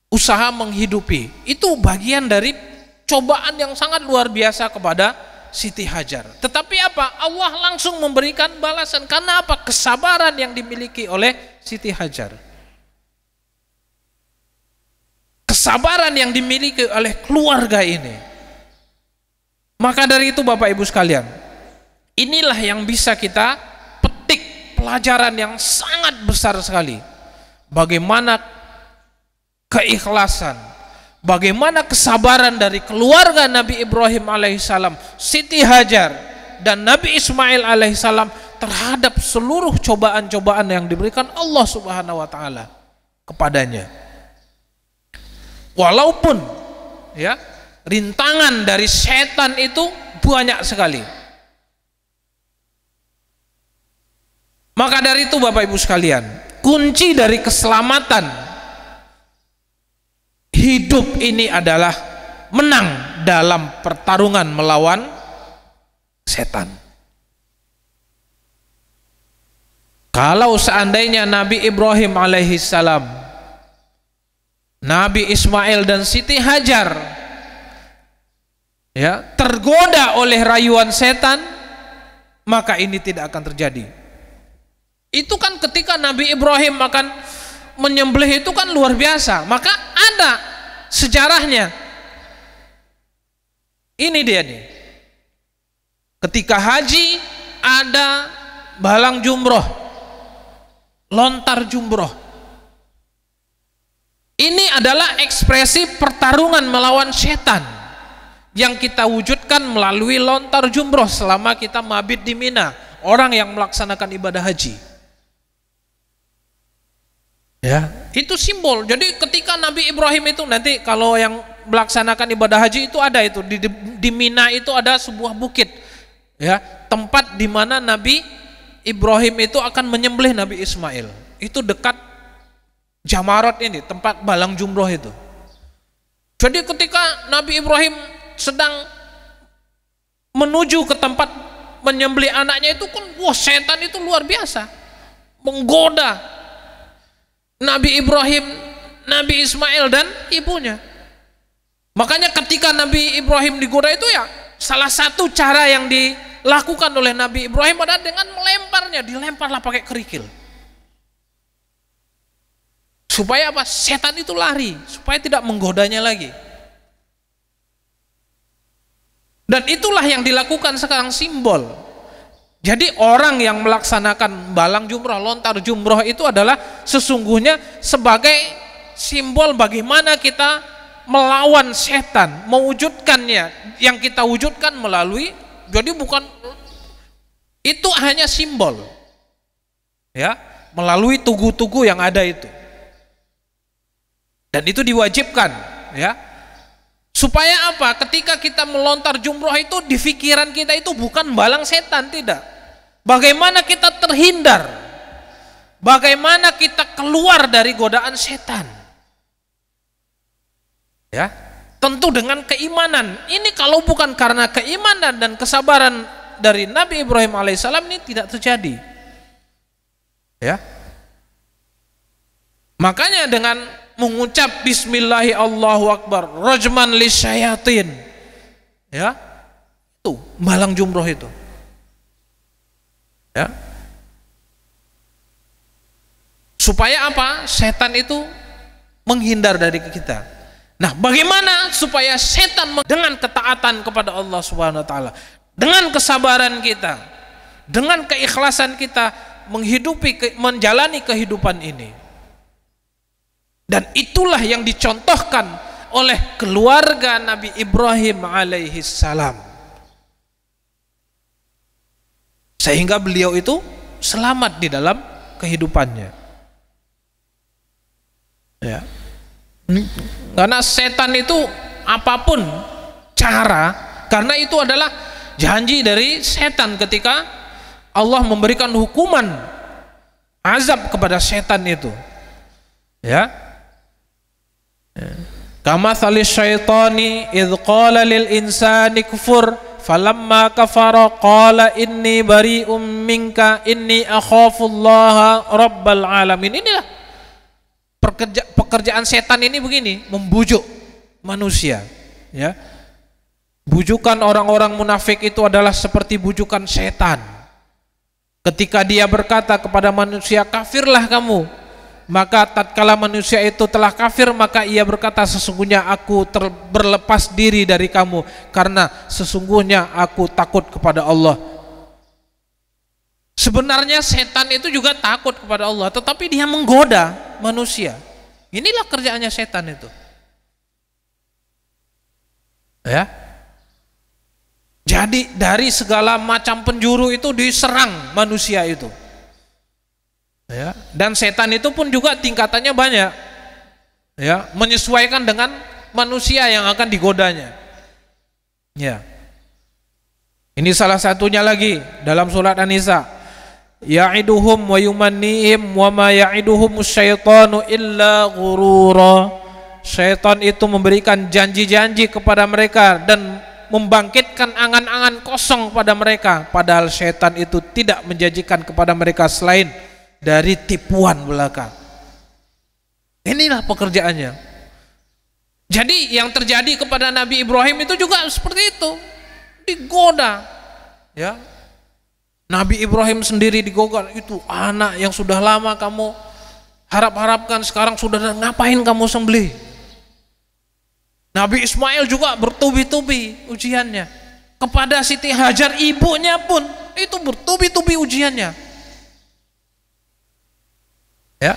Usaha menghidupi. Itu bagian dari cobaan yang sangat luar biasa kepada Siti Hajar. Tetapi apa? Allah langsung memberikan balasan. Karena apa? Kesabaran yang dimiliki oleh Siti Hajar. Kesabaran yang dimiliki oleh keluarga ini. Maka dari itu Bapak Ibu sekalian, inilah yang bisa kita petik pelajaran yang sangat besar sekali. Bagaimana keikhlasan, bagaimana kesabaran dari keluarga Nabi Ibrahim alaihissalam, Siti Hajar dan Nabi Ismail alaihissalam terhadap seluruh cobaan-cobaan yang diberikan Allah Subhanahu wa taala kepadanya. Walaupun ya rintangan dari setan itu banyak sekali. Maka dari itu Bapak Ibu sekalian, kunci dari keselamatan hidup ini adalah menang dalam pertarungan melawan setan. Kalau seandainya Nabi Ibrahim alaihissalam, Nabi Ismail dan Siti Hajar ya tergoda oleh rayuan setan, maka ini tidak akan terjadi. Itu kan ketika Nabi Ibrahim akan menyembelih itu kan luar biasa. Maka ada sejarahnya. Ini dia nih. Ketika haji ada balang jumroh, lontar jumroh. Ini adalah ekspresi pertarungan melawan setan yang kita wujudkan melalui lontar jumroh selama kita mabit di Mina, orang yang melaksanakan ibadah haji. Ya, itu simbol. Jadi ketika Nabi Ibrahim itu nanti kalau yang melaksanakan ibadah haji itu ada itu di Mina itu ada sebuah bukit, ya, tempat di mana Nabi Ibrahim itu akan menyembelih Nabi Ismail. Itu dekat Jamarat ini, tempat balang jumroh itu. Jadi ketika Nabi Ibrahim sedang menuju ke tempat menyembelih anaknya itu kan, wah setan itu luar biasa menggoda Nabi Ibrahim, Nabi Ismail dan ibunya. Makanya ketika Nabi Ibrahim digoda itu ya salah satu cara yang dilakukan oleh Nabi Ibrahim adalah dengan melemparnya, dilemparlah pakai kerikil. Supaya apa? Setan itu lari, supaya tidak menggodanya lagi. Dan itulah yang dilakukan sekarang, simbol. Jadi orang yang melaksanakan balang jumroh, lontar jumroh itu adalah sesungguhnya sebagai simbol bagaimana kita melawan setan, mewujudkannya. Yang kita wujudkan melalui, jadi bukan, itu hanya simbol, ya, melalui tugu-tugu yang ada itu. Dan itu diwajibkan, ya. Supaya apa? Ketika kita melontar jumroh itu, di pikiran kita itu bukan balang setan, tidak. Bagaimana kita terhindar, bagaimana kita keluar dari godaan setan, ya. Tentu dengan keimanan. Ini kalau bukan karena keimanan dan kesabaran dari Nabi Ibrahim alaihissalam, ini tidak terjadi, ya. Makanya dengan mengucap bismillahi Allahu akbar rajman lisyayatin, ya, itu balang jumroh itu, ya, supaya apa? Setan itu menghindar dari kita. Nah, bagaimana supaya setan dengan ketaatan kepada Allah Subhanahu wa taala, dengan kesabaran kita, dengan keikhlasan kita menjalani kehidupan ini. Dan itulah yang dicontohkan oleh keluarga Nabi Ibrahim alaihi salam, sehingga beliau itu selamat di dalam kehidupannya, ya. Karena setan itu apapun cara, karena itu adalah janji dari setan ketika Allah memberikan hukuman azab kepada setan itu, ya. Kama thalis syaitani idh qala lil insani kufur falamma kafara qala inni bari'um minka inni akhafullaha rabbal alamin. Inilah pekerjaan setan ini, begini, membujuk manusia, ya. Bujukan orang-orang munafik itu adalah seperti bujukan setan. Ketika dia berkata kepada manusia, kafirlah kamu, maka tatkala manusia itu telah kafir, maka ia berkata, sesungguhnya aku berlepas diri dari kamu karena sesungguhnya aku takut kepada Allah. Sebenarnya setan itu juga takut kepada Allah, tetapi dia menggoda manusia. Inilah kerjaannya setan itu, ya. Jadi dari segala macam penjuru itu diserang manusia itu, ya. Dan setan itu pun juga tingkatannya banyak, ya, menyesuaikan dengan manusia yang akan digodanya, ya. Ini salah satunya lagi dalam surat An-Nisa, ya'iduhum wa yumannihim wa ma ya'iduhumus syaitanu illa ghurura. Syaitan itu memberikan janji-janji kepada mereka dan membangkitkan angan-angan kosong pada mereka, padahal syaitan itu tidak menjanjikan kepada mereka selain dari tipuan belaka. Inilah pekerjaannya. Jadi yang terjadi kepada Nabi Ibrahim itu juga seperti itu, digoda, ya. Nabi Ibrahim sendiri digoda, itu anak yang sudah lama kamu harap-harapkan, sekarang sudah, ngapain kamu sembelih? Nabi Ismail juga bertubi-tubi ujiannya. Kepada Siti Hajar ibunya pun itu bertubi-tubi ujiannya, ya.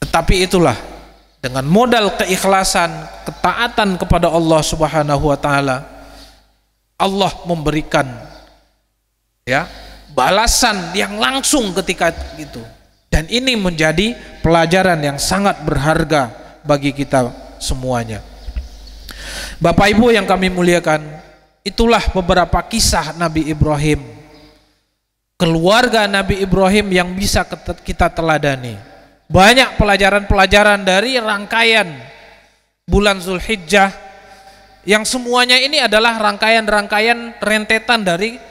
Tetapi itulah dengan modal keikhlasan, ketaatan kepada Allah Subhanahu wa taala, Allah memberikan, ya, balasan yang langsung ketika itu. Dan ini menjadi pelajaran yang sangat berharga bagi kita semuanya. Bapak Ibu yang kami muliakan, itulah beberapa kisah Nabi Ibrahim, keluarga Nabi Ibrahim yang bisa kita teladani. Banyak pelajaran-pelajaran dari rangkaian bulan Zulhijjah, yang semuanya ini adalah rangkaian-rangkaian rentetan dari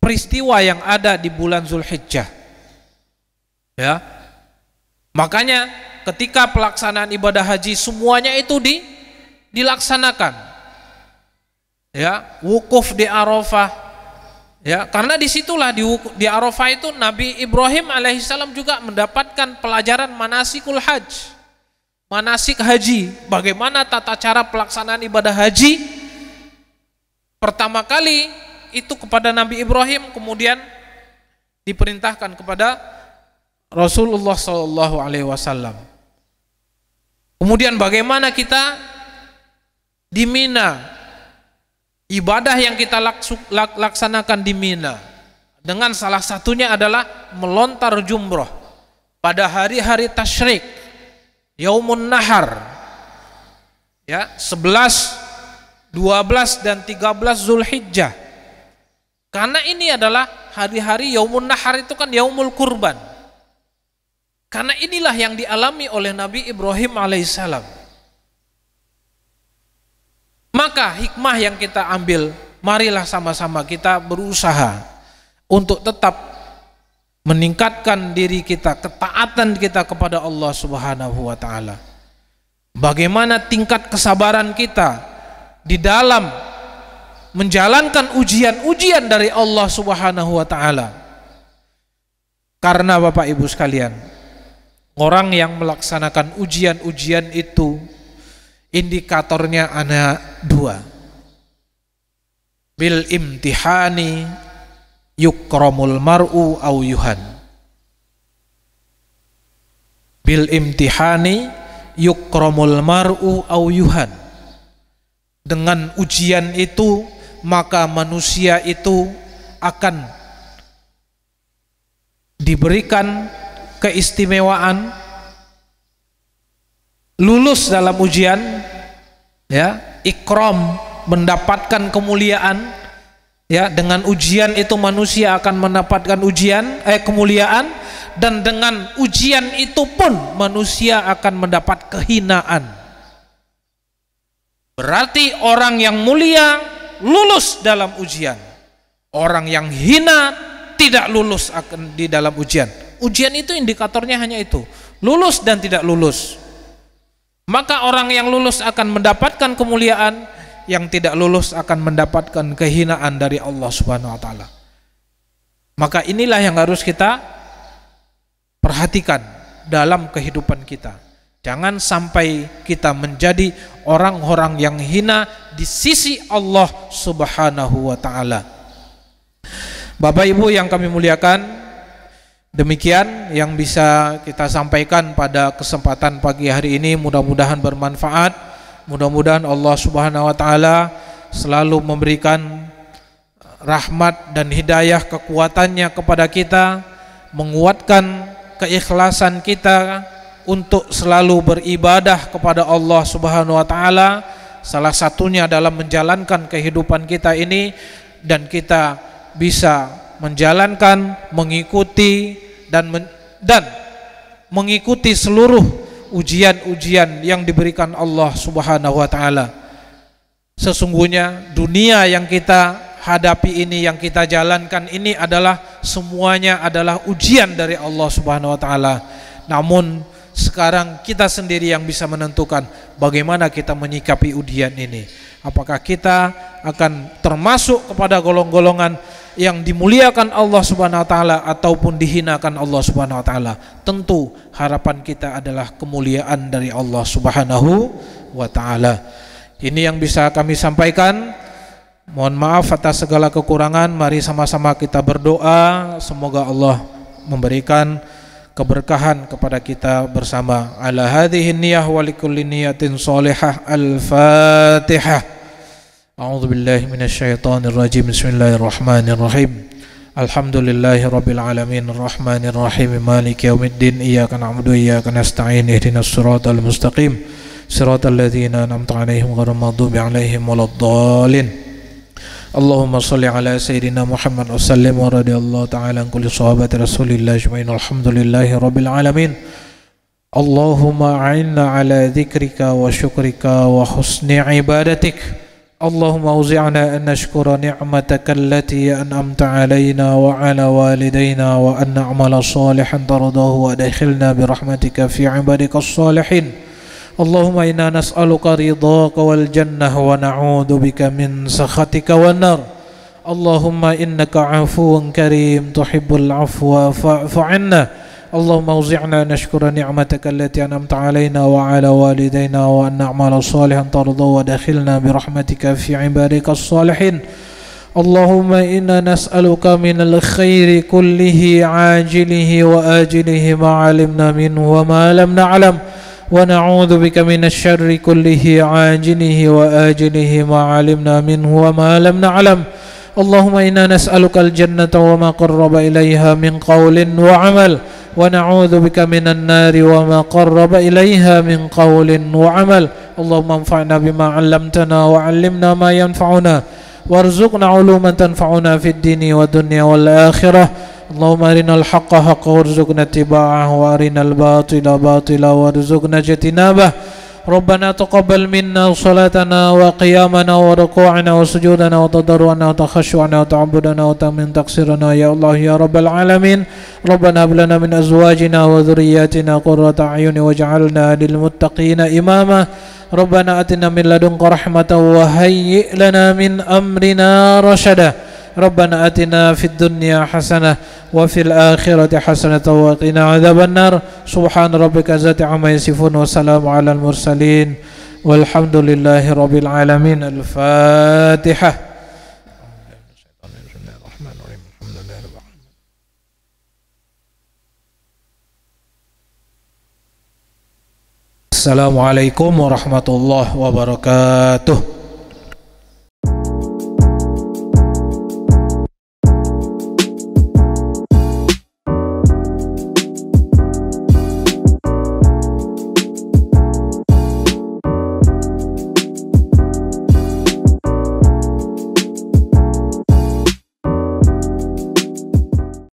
peristiwa yang ada di bulan Zulhijjah, ya. Makanya ketika pelaksanaan ibadah haji semuanya itu dilaksanakan, ya, wukuf di Arafah, ya, karena disitulah di Arafah itu Nabi Ibrahim alaihissalam juga mendapatkan pelajaran manasikul hajj, manasik haji, bagaimana tata cara pelaksanaan ibadah haji, pertama kali itu kepada Nabi Ibrahim, kemudian diperintahkan kepada Rasulullah SAW. Kemudian bagaimana kita di Mina, ibadah yang kita laksanakan di Mina, dengan salah satunya adalah melontar jumroh pada hari-hari tasyrik, Yaumun Nahar, ya, 11, 12 dan 13 Zulhijjah. Karena ini adalah hari-hari Yaumun Nahar, itu kan Yaumul Kurban. Karena inilah yang dialami oleh Nabi Ibrahim alaihissalam. Maka hikmah yang kita ambil, marilah sama-sama kita berusaha untuk tetap meningkatkan diri kita, ketaatan kita kepada Allah Subhanahu wa taala. Bagaimana tingkat kesabaran kita di dalam menjalankan ujian-ujian dari Allah Subhanahu wa taala. Karena Bapak Ibu sekalian, orang yang melaksanakan ujian-ujian itu indikatornya ada dua. Bil imtihani yukramul mar'u au yuhan. Bil imtihani yukramul mar'u au yuhan. Dengan ujian itu maka manusia itu akan diberikan keistimewaan, lulus dalam ujian, ya, ikram, mendapatkan kemuliaan, ya, dengan ujian itu manusia akan mendapatkan kemuliaan, dan dengan ujian itu pun manusia akan mendapat kehinaan. Berarti orang yang mulia lulus dalam ujian, orang yang hina tidak lulus akan di dalam ujian. Ujian itu indikatornya hanya itu, lulus dan tidak lulus. Maka orang yang lulus akan mendapatkan kemuliaan, yang tidak lulus akan mendapatkan kehinaan dari Allah Subhanahu wa taala. Maka inilah yang harus kita perhatikan dalam kehidupan kita. Jangan sampai kita menjadi orang-orang yang hina di sisi Allah Subhanahu wa taala. Bapak Ibu yang kami muliakan, demikian yang bisa kita sampaikan pada kesempatan pagi hari ini. Mudah-mudahan bermanfaat. Mudah-mudahan Allah Subhanahu wa taala selalu memberikan rahmat dan hidayah kekuatannya kepada kita, menguatkan keikhlasan kita untuk selalu beribadah kepada Allah Subhanahu wa taala, salah satunya dalam menjalankan kehidupan kita ini, dan kita bisa menjalankan, mengikuti dan mengikuti seluruh ujian-ujian yang diberikan Allah Subhanahu wa taala. Sesungguhnya dunia yang kita hadapi ini, yang kita jalankan ini adalah semuanya adalah ujian dari Allah Subhanahu wa taala. Namun sekarang kita sendiri yang bisa menentukan bagaimana kita menyikapi ujian ini. Apakah kita akan termasuk kepada golongan-golongan yang dimuliakan Allah Subhanahu wa taala ataupun dihinakan Allah Subhanahu wa taala? Tentu harapan kita adalah kemuliaan dari Allah Subhanahu wa taala. Ini yang bisa kami sampaikan. Mohon maaf atas segala kekurangan. Mari sama-sama kita berdoa, semoga Allah memberikan keberkahan kepada kita bersama. Ala hadhihi niyyah wa likulli niyatin shalihah. Al-Fatihah. A'udzu billahi minasyaitonir rajim. Bismillahirrahmanirrahim. Alhamdulillahi rabbil alamin, arrahmanir rahim, maliki yaumiddin, iyyaka na'budu wa iyyaka nasta'in, ihdinas siratal mustaqim, siratal ladzina an'amta 'alaihim ghairil maghdubi 'alaihim waladdallin. Allahumma salli ala sayyidina Muhammad wa sallim wa radiyallahu ta'ala an kulli sahabati Rasulillah ajma'in. Alhamdulillahi rabbil alamin. Allahumma a'inna ala dzikrika wa syukrika wa husni ibadatik. Allahumma auzi'na an nashkura ni'mataka allati an'amta 'alaina wa 'ala walidayna wa an na'mala salihan tardahu wa adkhilna bi rahmatika fi 'ibadikas salihin. Allahumma inna nas'aluka ridhaka wal jannah wa na'udzu bika min sakhatika wan nar. Allahumma innaka 'afuwun karim tuhibbul 'afwa fa'fu 'anna. اللهم اوزعنا نشكر نعمتك التي أنعمت علينا وعلى والدينا وأن نعمل صالحا ترضى ودخلنا برحمتك في عبادك الصالحين. اللهم إنا نسألك من الخير كله عاجله وآجله ما علمنا منه وما لم نعلم، ونعوذ بك من الشر كله عاجله وآجله ما علمنا منه وما لم نعلم. اللهم إنا نسألك الجنة وما قرب إليها من قول وعمل، ونعوذ بك من النار وما قرب إليها من قول وعمل. اللهم انفعنا بما علمتنا وعلمنا ما ينفعنا وارزقنا علوما تنفعنا في الدين والدنيا والآخرة. اللهم أرنا الحق حقا وارزقنا اتباعه وأرنا الباطل باطلا وارزقنا اجتنابه. ربنا تقبل منا صلاتنا وقيامنا وركوعنا وسجودنا وتضرعنا وتخشعنا وتعبدنا وتمن تقصيرنا يا الله يا رب العالمين. ربنا هب لنا من أزواجنا وذرياتنا قرة أعين واجعلنا للمتقين إماما. ربنا آتنا من لدنك رحمة وهيئ لنا من أمرنا رشدا. ربنا آتنا في الدنيا حسنة وفي الآخرة حسنة وقنا عذاب النار. سبحان ربك ذات عما يصفون وسلام على المرسلين والحمد لله رب العالمين. الفاتحة. Assalamualaikum warahmatullahi wabarakatuh.